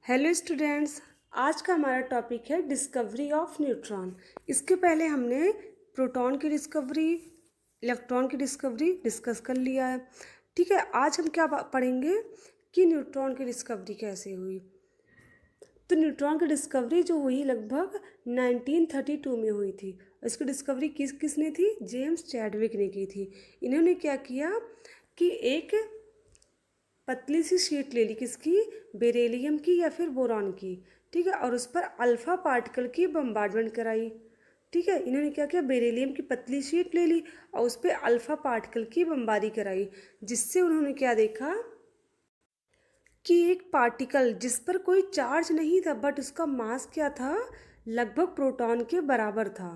Hello students. आज का हमारा टॉपिक है डिस्कवरी ऑफ न्यूट्रॉन। इसके पहले हमने प्रोटॉन की डिस्कवरी, इलेक्ट्रॉन की डिस्कवरी डिस्कस कर लिया है। ठीक है, आज हम क्या पढ़ेंगे कि न्यूट्रॉन की डिस्कवरी कैसे हुई। तो न्यूट्रॉन की डिस्कवरी जो हुई लगभग 1932 में हुई थी। इसकी डिस्कवरी किसने थी? जेम्स चैडविक ने की थी। इन्होंने क्या किया कि एक पतली सी शीट ले ली, किसकी? बेरिलियम की या फिर बोरॉन की। ठीक है, और उस पर अल्फा पार्टिकल की बम्बार्डमेंट कराई। ठीक है, इन्होंने क्या किया, बेरिलियम की पतली शीट ले ली और उस पर अल्फा पार्टिकल की बमबारी कराई, जिससे उन्होंने क्या देखा कि एक पार्टिकल जिस पर कोई चार्ज नहीं था बट उसका मास क्या था, लगभग प्रोटॉन के बराबर था,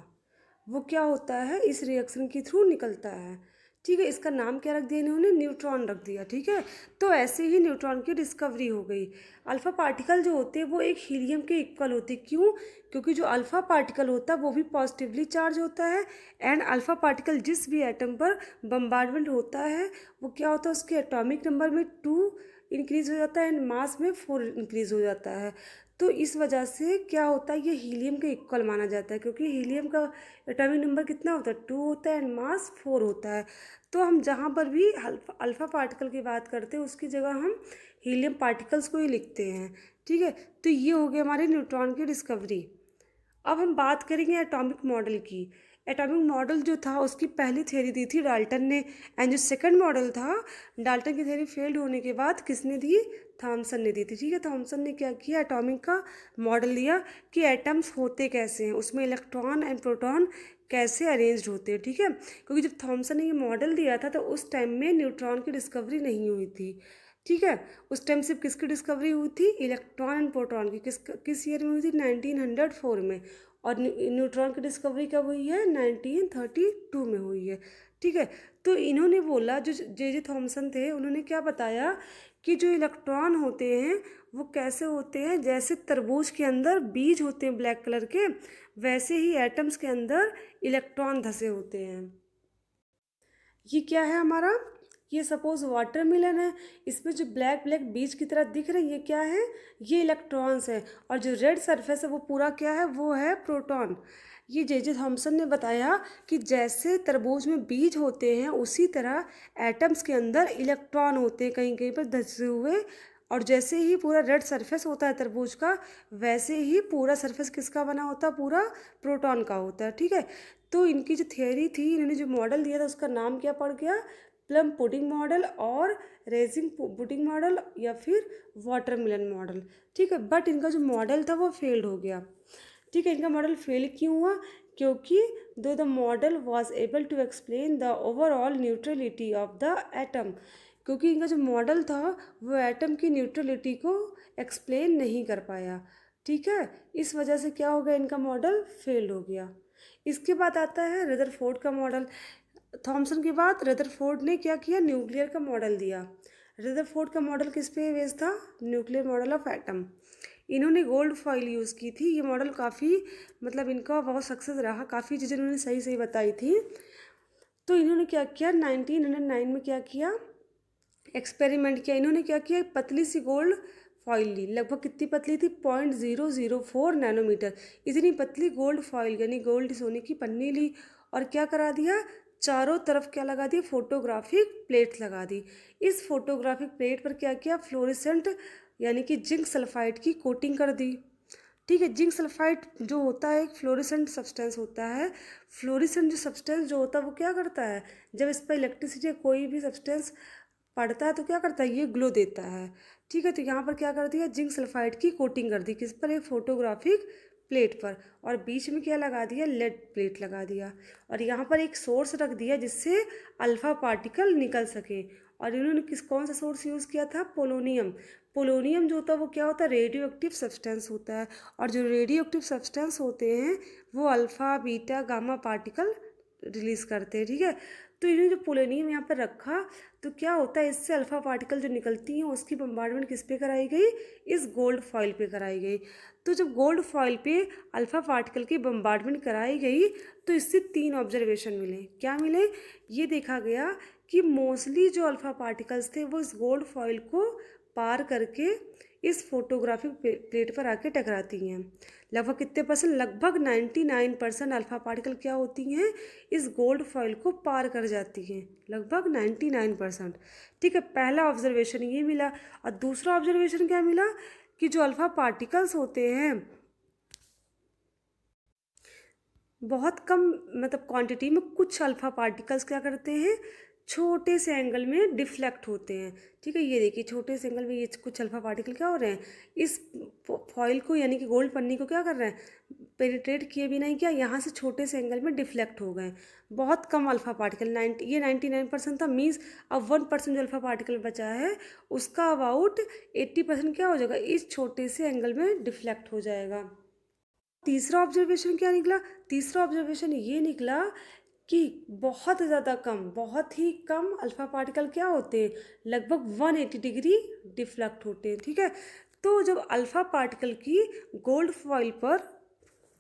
वो क्या होता है, इस रिएक्शन के थ्रू निकलता है। ठीक है, इसका नाम क्या रख दिया इन्होंने? न्यूट्रॉन रख दिया। ठीक है, तो ऐसे ही न्यूट्रॉन की डिस्कवरी हो गई। अल्फ़ा पार्टिकल जो होते हैं वो एक हीलियम के इक्वल होते हैं। क्यों? क्योंकि जो अल्फ़ा पार्टिकल होता है वो भी पॉजिटिवली चार्ज होता है, एंड अल्फ़ा पार्टिकल जिस भी एटम पर बम्बार्डमेंट होता है वो क्या होता है, उसके एटॉमिक नंबर में 2 इंक्रीज़ हो जाता है एंड मास में 4 इंक्रीज़ हो जाता है। तो इस वजह से क्या होता है, ये हीलियम के इक्वल माना जाता है, क्योंकि हीलियम का एटॉमिक नंबर कितना होता है? 2 होता है एंड मास 4 होता है। तो हम जहाँ पर भी अल्फ़ा पार्टिकल की बात करते हैं उसकी जगह हम हीलियम पार्टिकल्स को ही लिखते हैं। ठीक है, तो ये हो गया हमारे न्यूट्रॉन की डिस्कवरी। अब हम बात करेंगे एटॉमिक मॉडल की। एटॉमिक मॉडल जो था उसकी पहली थ्योरी दी थी डाल्टन ने, एंड जो सेकंड मॉडल था, डाल्टन की थ्योरी फेल्ड होने के बाद किसने दी? थॉमसन ने दी थी। ठीक है, थॉमसन ने क्या किया, एटॉमिक का मॉडल दिया कि एटम्स होते कैसे हैं, उसमें इलेक्ट्रॉन एंड प्रोटॉन कैसे अरेंज्ड होते हैं। ठीक है, क्योंकि जब थॉमसन ने ये मॉडल दिया था तो उस टाइम में न्यूट्रॉन की डिस्कवरी नहीं हुई थी। ठीक है, उस टाइम सिर्फ किसकी डिस्कवरी हुई थी? इलेक्ट्रॉन एंड प्रोटॉन की। किस ईयर में हुई थी? 1904 में। और न्यूट्रॉन की डिस्कवरी कब हुई है? 1932 में हुई है। ठीक है, तो इन्होंने बोला, जो जे थॉमसन थे उन्होंने क्या बताया कि जो इलेक्ट्रॉन होते हैं वो कैसे होते हैं, जैसे तरबूज के अंदर बीज होते हैं ब्लैक कलर के, वैसे ही एटम्स के अंदर इलेक्ट्रॉन धसे होते हैं। ये क्या है हमारा? ये सपोज वाटरमेलन है, इसमें जो ब्लैक ब्लैक बीज की तरह दिख रहे हैं ये क्या है? ये इलेक्ट्रॉन्स हैं। और जो रेड सरफेस है वो पूरा क्या है? वो है प्रोटॉन। ये जे थॉमसन ने बताया कि जैसे तरबूज में बीज होते हैं उसी तरह एटम्स के अंदर इलेक्ट्रॉन होते हैं कहीं कहीं पर धसे हुए। और जैसे ही पूरा रेड सरफेस होता है तरबूज का, वैसे ही पूरा सरफेस किसका बना होता है? पूरा प्रोटॉन का होता है। ठीक है, तो इनकी जो थियोरी थी, इन्होंने जो मॉडल दिया था उसका नाम क्या पड़ गया? प्लम पुडिंग मॉडल और रेजिंग पुडिंग मॉडल या फिर वाटरमेलन मॉडल। ठीक है, बट इनका जो मॉडल था वो फेल्ड हो गया। ठीक है, इनका मॉडल फेल क्यों हुआ? क्योंकि though the model was able to explain the overall neutrality of the atom, क्योंकि इनका जो मॉडल था वो एटम की न्यूट्रलिटी को एक्सप्लेन नहीं कर पाया। ठीक है, इस वजह से क्या हो गया, इनका मॉडल फेल हो गया। इसके बाद आता है रदरफोर्ड का मॉडल। थॉमसन के बाद रदरफोर्ड ने क्या किया? न्यूक्लियर का मॉडल दिया। रदरफोर्ड का मॉडल किस पे बेस्ड था? Nuclear model of atom. इन्होंने गोल्ड फॉइल यूज़ की थी। ये मॉडल काफ़ी मतलब इनका बहुत सक्सेस रहा, काफ़ी चीज़ें इन्होंने सही सही बताई थी। तो इन्होंने क्या किया, 1909 में क्या किया, एक्सपेरिमेंट किया। इन्होंने क्या किया, पतली सी गोल्ड फॉइल ली। लगभग कितनी पतली थी? 0.004 नैनोमीटर। इतनी पतली गोल्ड फॉइल यानी गोल्ड सोने की पन्नी ली और क्या करा दिया, चारों तरफ क्या लगा दिया, फोटोग्राफिक प्लेट लगा दी। इस फोटोग्राफिक प्लेट पर क्या किया, फ्लोरेसेंट यानी कि जिंक सल्फाइड की कोटिंग कर दी। ठीक है, जिंक सल्फाइड जो होता है एक फ्लोरेसेंट सब्सटेंस होता है। फ्लोरेसेंट जो सब्सटेंस जो होता है वो क्या करता है, जब इस पर इलेक्ट्रिसिटी या कोई भी सब्सटेंस पड़ता है तो क्या करता है, ये ग्लो देता है। ठीक है, तो यहाँ पर क्या कर दिया, जिंक सल्फाइड की कोटिंग कर दी, किस पर? एक फोटोग्राफिक प्लेट पर। और बीच में क्या लगा दिया, लेड प्लेट लगा दिया। और यहाँ पर एक सोर्स रख दिया जिससे अल्फा पार्टिकल निकल सके। और इन्होंने कौन सा सोर्स यूज़ किया था? पोलोनियम। पोलोनियम जो होता है वो क्या होता है, रेडियो एक्टिव सब्सटेंस होता है। और जो रेडियो एक्टिव सब्सटेंस होते हैं वो alpha beta gamma particle release करते हैं। ठीक है, तो इन्होंने जो पोलोनियम यहाँ पर रखा तो क्या होता है, इससे अल्फ़ा पार्टिकल जो निकलती हैं उसकी बम्बार्डमेंट किस पे कराई गई, इस गोल्ड फॉइल पे कराई गई। तो जब गोल्ड फॉइल पे अल्फ़ा पार्टिकल की बम्बार्डमेंट कराई गई तो इससे 3 ऑब्जर्वेशन मिले। क्या मिले? ये देखा गया कि मोस्टली जो अल्फ़ा पार्टिकल्स थे वो इस गोल्ड फॉइल को पार करके इस फोटोग्राफिक प्लेट पर आके टकराती हैं। लगभग कितने परसेंट? लगभग 99% अल्फा पार्टिकल क्या होती हैं, इस गोल्ड फॉइल को पार कर जाती हैं, लगभग 99%। ठीक है, पहला ऑब्जर्वेशन ये मिला। और दूसरा ऑब्जर्वेशन क्या मिला कि जो अल्फा पार्टिकल्स होते हैं बहुत कम मतलब क्वांटिटी में कुछ अल्फा पार्टिकल्स क्या करते हैं, छोटे से एंगल में डिफ्लेक्ट होते हैं। ठीक है, ये देखिए छोटे से एंगल में ये कुछ अल्फा पार्टिकल क्या हो रहे हैं, इस फॉइल को यानी कि गोल्ड पन्नी को क्या कर रहे हैं, पेनिट्रेट किए भी नहीं, क्या यहाँ से छोटे से एंगल में डिफ्लेक्ट हो गए। बहुत कम अल्फा पार्टिकल, 99% था, मीन्स अब 1% जो अल्फा पार्टिकल बचा है उसका अबाउट 80% क्या हो जाएगा, इस छोटे से एंगल में डिफ्लेक्ट हो जाएगा। तीसरा ऑब्जर्वेशन क्या निकला? तीसरा ऑब्जर्वेशन ये निकला कि बहुत ही कम अल्फा पार्टिकल क्या होते हैं, लगभग 180 डिग्री डिफ्लेक्ट होते हैं। ठीक है, तो जब अल्फा पार्टिकल की गोल्ड फॉइल पर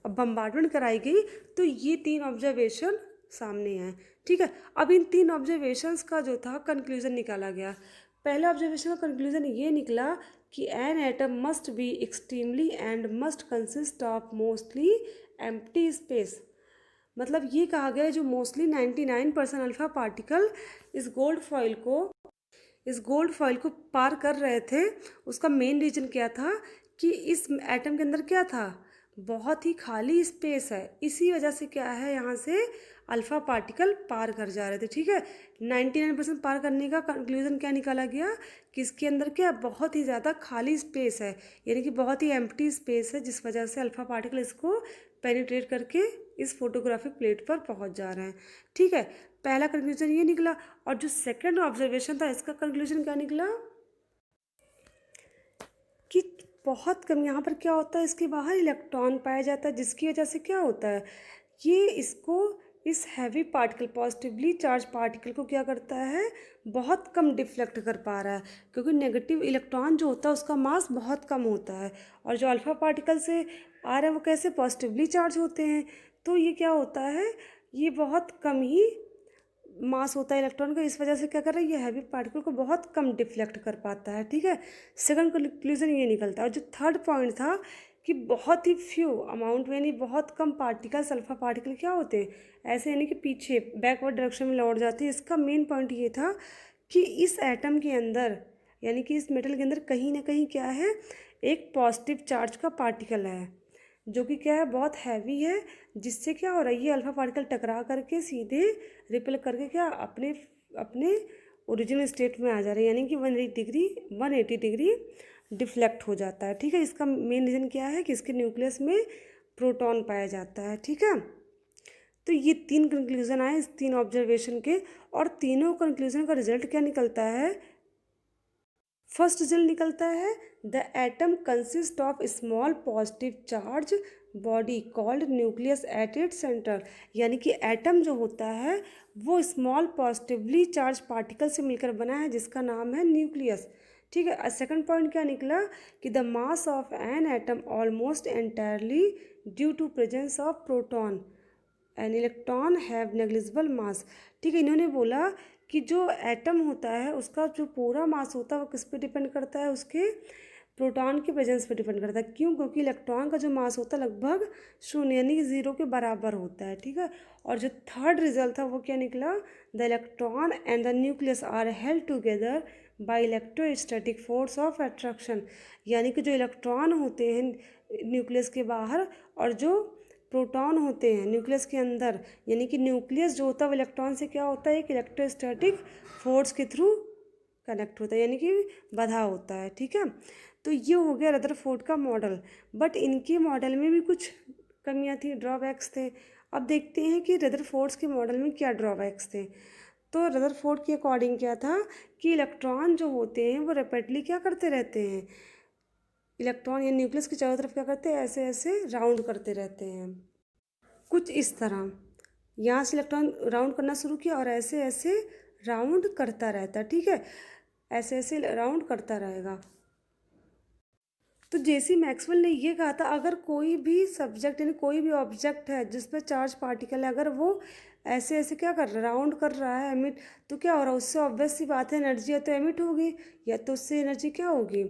बम्बार्डमेंट कराई गई तो ये 3 ऑब्जर्वेशन सामने आए। ठीक है, अब इन 3 ऑब्जर्वेशंस का जो था कंक्लूजन निकाला गया। पहला ऑब्जर्वेशन का कंक्लूजन ये निकला कि an atom must be extremely and must consist of mostly empty space. मतलब ये कहा गया है जो मोस्टली 99% अल्फा पार्टिकल इस गोल्ड फॉइल को पार कर रहे थे, उसका मेन रीजन क्या था कि इस एटम के अंदर क्या था, बहुत ही खाली स्पेस है, इसी वजह से क्या है यहाँ से अल्फा पार्टिकल पार कर जा रहे थे। ठीक है, 99% पार करने का कंक्लूजन क्या निकाला गया कि इसके अंदर क्या बहुत ही ज़्यादा खाली स्पेस है, यानी कि बहुत ही एम्प्टी स्पेस है, जिस वजह से अल्फा पार्टिकल इसको पेनिट्रेट करके इस फोटोग्राफिक प्लेट पर पहुंच जा रहे हैं। ठीक है, पहला कंक्लूजन ये निकला। और जो सेकंड ऑब्जर्वेशन था इसका कंक्लूजन क्या निकला कि बहुत कम यहाँ पर क्या होता है, इसके बाहर इलेक्ट्रॉन पाया जाता है, जिसकी वजह से क्या होता है, ये इसको इस heavy particle positively charge particle को क्या करता है, बहुत कम डिफ्लेक्ट कर पा रहा है, क्योंकि नेगेटिव इलेक्ट्रॉन जो होता है उसका मास बहुत कम होता है, और जो अल्फा पार्टिकल से आ रहे हैं वो कैसे पॉजिटिवली चार्ज होते हैं, तो ये क्या होता है, ये बहुत कम ही मास होता है इलेक्ट्रॉन का, इस वजह से क्या कर रहा है, ये हैवी पार्टिकल को बहुत कम डिफ्लेक्ट कर पाता है। ठीक है, सेकंड कंक्लूजन ये निकलता है। और जो थर्ड पॉइंट था कि बहुत ही फ्यू अमाउंट में, यानी बहुत कम पार्टिकल्स अल्फा पार्टिकल क्या होते हैं ऐसे, यानी कि पीछे बैकवर्ड डायरेक्शन में लौट जाते हैं। इसका मेन पॉइंट ये था कि इस एटम के अंदर यानी कि इस मेटल के अंदर कहीं ना कहीं क्या है, एक पॉजिटिव चार्ज का पार्टिकल है जो कि क्या है, बहुत हैवी है, जिससे क्या हो रहा है, ये अल्फा पार्टिकल टकरा करके सीधे रिपेल करके क्या अपने अपने ओरिजिनल स्टेट में आ जा रहे हैं, यानी कि 180 डिग्री डिफ्लेक्ट हो जाता है। ठीक है, इसका मेन रीज़न क्या है कि इसके न्यूक्लियस में प्रोटॉन पाया जाता है। ठीक है, तो ये 3 कंक्लूजन आए इस 3 ऑब्जर्वेशन के, और तीनों कंक्लूजन का रिजल्ट क्या निकलता है, फर्स्ट रिजल्ट निकलता है the atom consist of small positive charge body called nucleus at its centre, यानी कि एटम जो होता है वो स्मॉल पॉजिटिवली चार्ज पार्टिकल से मिलकर बना है, जिसका नाम है न्यूक्लियस। ठीक है, सेकंड पॉइंट क्या निकला कि the mass of an atom almost entirely due to presence of proton and electron have negligible mass. ठीक है, इन्होंने बोला कि जो एटम होता है उसका जो पूरा मास होता है वो किस पे डिपेंड करता है, उसके प्रोटॉन के प्रेजेंस पे डिपेंड करता है। क्यों? क्योंकि इलेक्ट्रॉन का जो मास होता है लगभग 0 यानी कि 0 के बराबर होता है। ठीक है, और जो थर्ड रिजल्ट था वो क्या निकला, the electron and the nucleus are held together by electrostatic force of attraction, यानी कि जो इलेक्ट्रॉन होते हैं न्यूक्लियस के बाहर और जो प्रोटॉन होते हैं न्यूक्लियस के अंदर, यानी कि न्यूक्लियस जो होता है वो इलेक्ट्रॉन से क्या होता है, एक इलेक्ट्रोस्टैटिक फोर्स के थ्रू कनेक्ट होता है, यानी कि बंधा होता है। ठीक है, तो ये हो गया रदरफोर्ड का मॉडल, बट इनके मॉडल में भी कुछ कमियां थी, ड्रॉबैक्स थे। अब देखते हैं कि रदरफोर्ड्स के मॉडल में क्या ड्रॉबैक्स थे। तो रदरफोर्ड के अकॉर्डिंग क्या था कि इलेक्ट्रॉन जो होते हैं वो रैपिडली क्या करते रहते हैं, इलेक्ट्रॉन या न्यूक्लियस की चारों तरफ क्या करते हैं, ऐसे ऐसे राउंड करते रहते हैं, कुछ इस तरह। यहाँ से इलेक्ट्रॉन राउंड करना शुरू किया और ऐसे ऐसे राउंड करता रहता है। ठीक है, ऐसे ऐसे राउंड करता रहेगा। तो जेसी मैक्सवेल ने ये कहा था, अगर कोई भी सब्जेक्ट यानी कोई भी ऑब्जेक्ट है जिस पर चार्ज पार्टिकल है, अगर वो ऐसे ऐसे क्या कर रहा है, राउंड कर रहा है, एमिट, तो क्या हो रहा है, उससे ऑब्वियस सी बात है एनर्जी या तो एमिट होगी या तो उससे एनर्जी क्या होगी,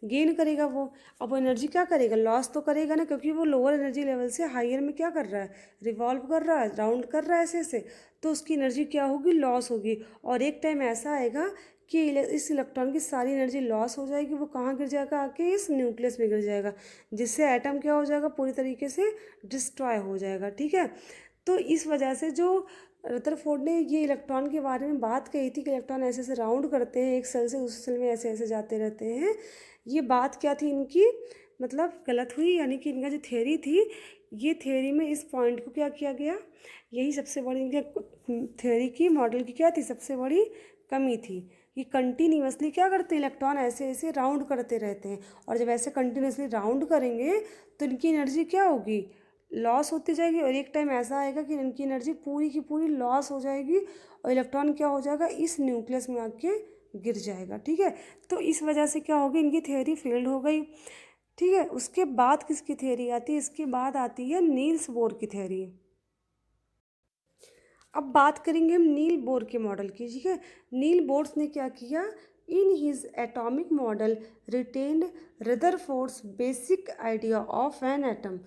गेन करेगा वो। अब वो एनर्जी क्या करेगा, लॉस तो करेगा ना, क्योंकि वो लोअर एनर्जी लेवल से हायर में क्या कर रहा है, रिवॉल्व कर रहा है, राउंड कर रहा है ऐसे ऐसे, तो उसकी एनर्जी क्या होगी, लॉस होगी। और एक टाइम ऐसा आएगा कि इस इलेक्ट्रॉन की सारी एनर्जी लॉस हो जाएगी, वो कहाँ गिर जाएगा, आके इस न्यूक्लियस में गिर जाएगा, जिससे एटम क्या हो जाएगा, पूरी तरीके से डिस्ट्रॉय हो जाएगा। ठीक है, तो इस वजह से जो रदरफोर्ड ने ये इलेक्ट्रॉन के बारे में बात कही थी कि इलेक्ट्रॉन ऐसे ऐसे राउंड करते हैं, एक सेल से दूसरे सेल में ऐसे ऐसे जाते रहते हैं, ये बात क्या थी इनकी, मतलब गलत हुई, यानी कि इनका जो थ्योरी थी, ये थ्योरी में इस पॉइंट को क्या किया गया, यही सबसे बड़ी इनके थ्योरी की, मॉडल की क्या थी, सबसे बड़ी कमी थी कि कंटिन्यूसली क्या करते हैं, इलेक्ट्रॉन ऐसे ऐसे राउंड करते रहते हैं, और जब ऐसे कंटिन्यूसली राउंड करेंगे तो इनकी एनर्जी क्या होगी, लॉस होती जाएगी, और एक टाइम ऐसा आएगा कि इनकी एनर्जी पूरी की पूरी लॉस हो जाएगी और इलेक्ट्रॉन क्या हो जाएगा, इस न्यूक्लियस में आके गिर जाएगा। ठीक है, तो इस वजह से क्या होगी, इनकी थ्योरी फेल्ड हो गई। ठीक है, उसके बाद किसकी थ्योरी आती है, इसके बाद आती है नील्स बोर की थ्योरी। अब बात करेंगे हम नील बोर के मॉडल की। ठीक है, नील बोर्स ने क्या किया, in his atomic model retained Rutherford's basic idea of an atom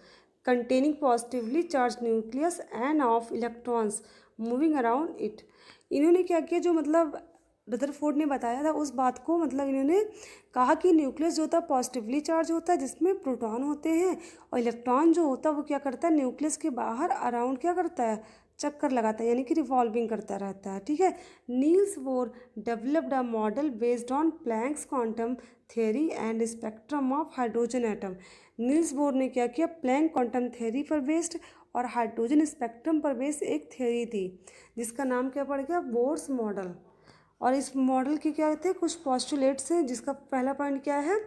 containing positively charged nucleus and of electrons moving around it। इन्होंने क्या किया, जो मतलब रदरफोर्ड ने बताया था उस बात को, मतलब इन्होंने कहा कि न्यूक्लियस जो होता है पॉजिटिवली चार्ज होता है जिसमें प्रोटॉन होते हैं, और इलेक्ट्रॉन जो होता है वो क्या करता है, न्यूक्लियस के बाहर अराउंड क्या करता है, चक्कर लगाता है, यानी कि रिवॉल्विंग करता रहता है। ठीक है, Niels Bohr developed a model based on Planck's quantum theory and spectrum of hydrogen atom. Niels Bohr ने क्या किया, प्लैंक क्वांटम थ्योरी पर बेस्ड और हाइड्रोजन स्पेक्ट्रम पर बेस्ड एक थ्योरी थी जिसका नाम क्या पड़ गया, बोर्स मॉडल। और इस मॉडल के क्या थे, कुछ पॉस्टुलेट्स हैं, जिसका पहला पॉइंट क्या है,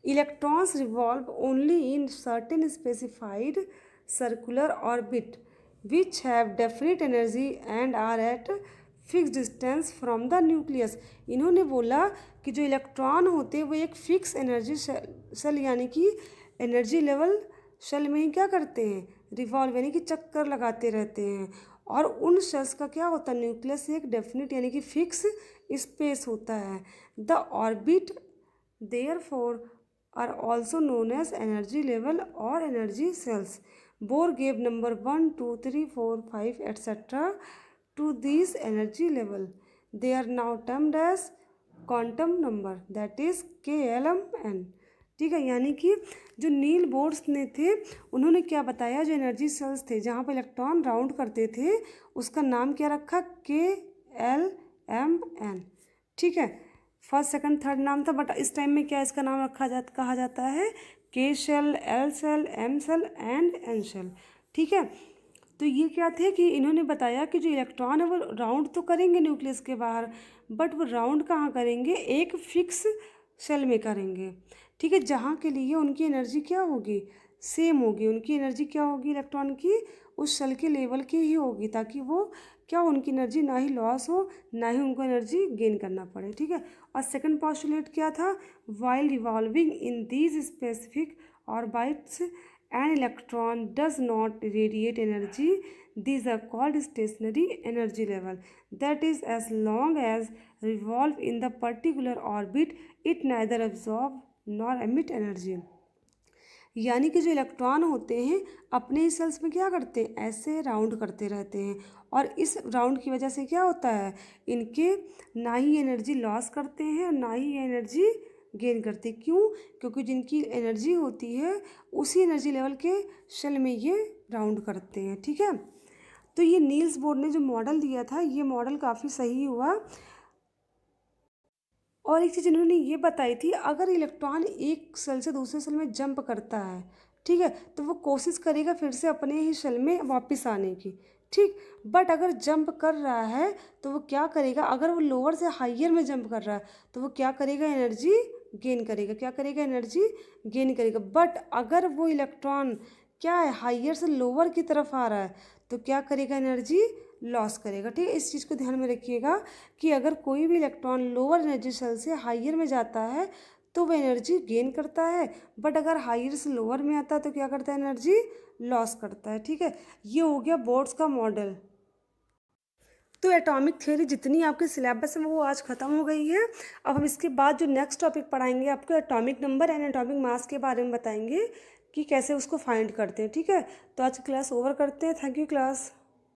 electrons revolve only in certain specified circular orbit which have definite energy and are at fix distance from the nucleus. इन्होंने बोला कि जो इलेक्ट्रॉन होते हैं वो एक फिक्स एनर्जी सेल यानी कि एनर्जी लेवल शेल में ही क्या करते हैं, रिवॉल्व यानी कि चक्कर लगाते रहते हैं, और उन शेल्स का क्या होता है, न्यूक्लियस एक डेफिनेट यानी कि फिक्स स्पेस होता है। The orbit therefore are also known as energy level और energy shells. Bohr gave number 1 2 3 4 5 etcetera to these energy level. They are now termed as quantum number, that is KLMN। ठीक है, यानी कि जो नील bourse ने थे उन्होंने क्या बताया, जो एनर्जी सेल्स थे जहाँ पर इलेक्ट्रॉन राउंड करते थे उसका नाम क्या रखा, KLMN। ठीक है, फर्स्ट सेकंड थर्ड नाम था, बट इस टाइम में क्या इसका नाम कहा जाता है, K shell, L shell, M shell and N shell. ठीक है, तो ये क्या थे कि इन्होंने बताया कि जो इलेक्ट्रॉन है वो राउंड तो करेंगे न्यूक्लियस के बाहर, बट वो राउंड कहाँ करेंगे, एक फिक्स शेल में करेंगे। ठीक है, जहाँ के लिए उनकी एनर्जी क्या होगी, सेम होगी, उनकी एनर्जी क्या होगी इलेक्ट्रॉन की, उस शेल के लेवल की ही होगी, ताकि वो क्या, उनकी एनर्जी ना ही लॉस हो ना ही उनको एनर्जी गेन करना पड़े। ठीक है, और सेकंड पॉस्टुलेट क्या था, while revolving in these specific orbits an electron does not radiate energy, these are called stationary energy level, that is, as long as revolve in the particular orbit it neither absorb nor emit energy। यानी कि जो electron होते हैं अपने ही sales में क्या करते हैं, ऐसे राउंड करते रहते हैं, और इस राउंड की वजह से क्या होता है, इनके ना ही एनर्जी लॉस करते हैं ना ही एनर्जी गेन करते। क्यों, क्योंकि जिनकी एनर्जी होती है उसी एनर्जी लेवल के शेल में ये राउंड करते हैं। ठीक है, तो ये नील्स बोर ने जो मॉडल दिया था ये मॉडल काफ़ी सही हुआ। और एक चीज़ इन्होंने ये बताई थी, अगर इलेक्ट्रॉन एक सेल से दूसरे सेल में जंप करता है, ठीक है, तो वो कोशिश करेगा फिर से अपने ही सेल में वापस आने की। ठीक, बट अगर जंप कर रहा है तो वो क्या करेगा, अगर वो लोअर से हाइयर में जंप कर रहा है तो वो क्या करेगा, एनर्जी गेन करेगा, क्या करेगा, एनर्जी गेन करेगा। बट अगर वो इलेक्ट्रॉन क्या है, हाइयर से लोअर की तरफ आ रहा है तो क्या करेगा, एनर्जी लॉस करेगा। ठीक है, इस चीज़ को ध्यान में रखिएगा कि अगर कोई भी इलेक्ट्रॉन लोअर एनर्जी सेल से हाइयर में जाता है तो वो एनर्जी गेन करता है, बट अगर हायर से लोअर में आता है तो क्या करता है, एनर्जी लॉस करता है। ठीक है, ये हो गया बोर्ड्स का मॉडल। तो एटॉमिक थ्योरी जितनी आपके सिलेबस में वो आज ख़त्म हो गई है। अब हम इसके बाद जो नेक्स्ट टॉपिक पढ़ाएंगे आपको atomic number and atomic mass के बारे में बताएंगे कि कैसे उसको फाइंड करते हैं। ठीक है, तो आज की क्लास ओवर करते हैं। Thank you class.